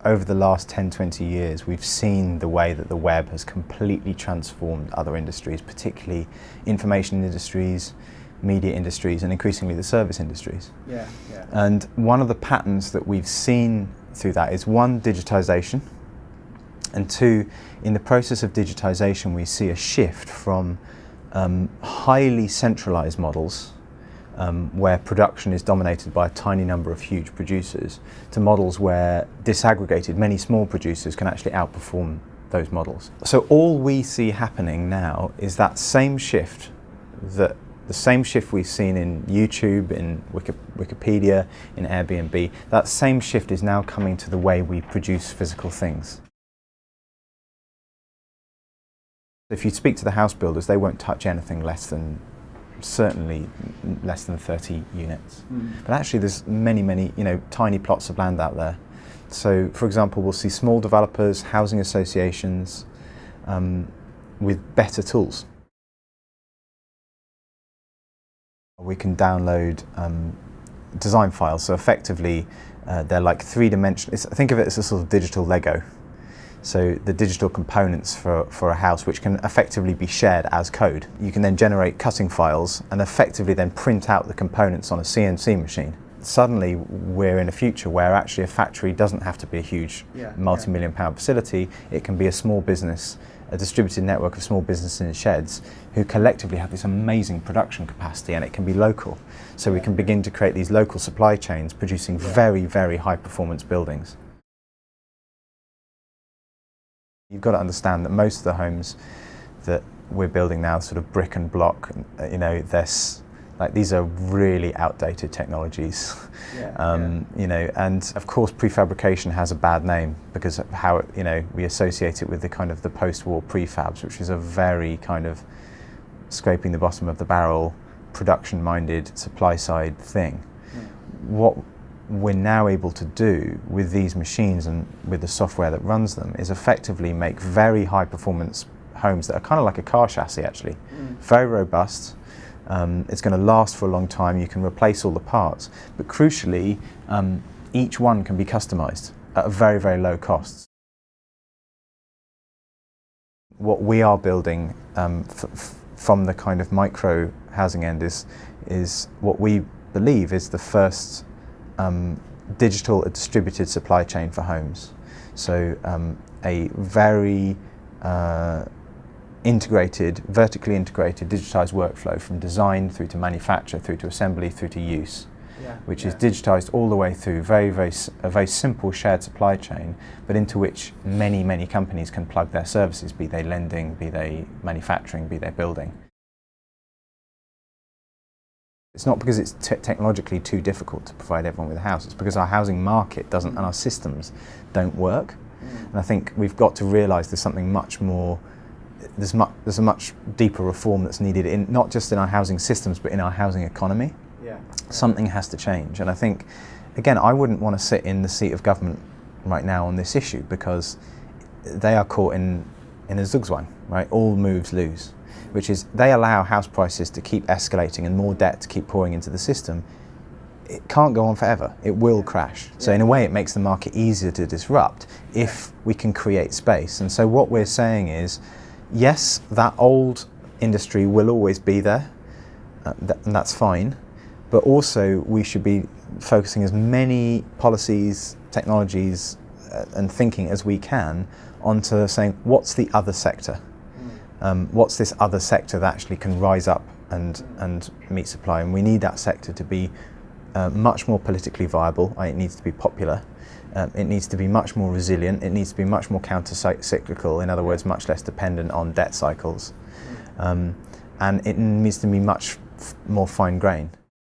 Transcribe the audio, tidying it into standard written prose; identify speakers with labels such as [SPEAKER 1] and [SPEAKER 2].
[SPEAKER 1] Over the last 10, 20 years, we've seen the way that the web has completely transformed other industries, particularly information industries, media industries, and increasingly the service industries.
[SPEAKER 2] Yeah.
[SPEAKER 1] And one of the patterns that we've seen through that is one, digitization, and two, in the process of digitization, we see a shift from highly centralized models where production is dominated by a tiny number of huge producers, to models where disaggregated, many small producers can actually outperform those models. So all we see happening now is that same shift, the same shift we've seen in YouTube, in Wikipedia, in Airbnb, that same shift is now coming to the way we produce physical things. If you speak to the house builders, they won't touch anything certainly less than 30 units. But actually there's many, tiny plots of land out there. So for example, we'll see small developers, housing associations with better tools. We can download design files, so effectively they're like three-dimensional. Think of it as a sort of digital Lego. So the digital components for a house, which can effectively be shared as code. You can then generate cutting files and effectively then print out the components on a CNC machine. Suddenly we're in a future where actually a factory doesn't have to be a huge multi-million pound facility. It can be a small business, a distributed network of small businesses in sheds who collectively have this amazing production capacity, and it can be local. So we can begin to create these local supply chains producing very, very high performance buildings. You've got to understand that most of the homes that we're building now, sort of brick and block, these are really outdated technologies. And of course prefabrication has a bad name because of how we associate it with the kind of the post-war prefabs, which is a very kind of scraping the bottom of the barrel, production-minded, supply-side thing. What we're now able to do with these machines and with the software that runs them is effectively make very high performance homes that are kind of like a car chassis actually. Very robust, it's going to last for a long time, you can replace all the parts, but crucially each one can be customized at a very, very low cost. What we are building from the kind of micro housing end is what we believe is the first digital distributed supply chain for homes. So a very vertically integrated, digitized workflow from design through to manufacture, through to assembly, through to use, which is digitized all the way through, a very simple shared supply chain, but into which many, many companies can plug their services, be they lending, be they manufacturing, be they building. It's not because it's technologically too difficult to provide everyone with a house, it's because our housing market doesn't and our systems don't work. And I think we've got to realise there's something much more, there's a much deeper reform that's needed, not just in our housing systems but in our housing economy. Something has to change, and I think, again, I wouldn't want to sit in the seat of government right now on this issue because they are caught in a zugzwang, right? All moves lose. Which is they allow house prices to keep escalating and more debt to keep pouring into the system. It can't go on forever. It will crash. So in a way it makes the market easier to disrupt if we can create space. And so what we're saying is, yes, that old industry will always be there, and that's fine, but also we should be focusing as many policies, technologies and thinking as we can onto saying, what's the other sector? What's this other sector that actually can rise up and meet supply? And we need that sector to be much more politically viable. It needs to be popular. It needs to be much more resilient. It needs to be much more counter-cyclical. In other words, much less dependent on debt cycles. And it needs to be much more fine-grained.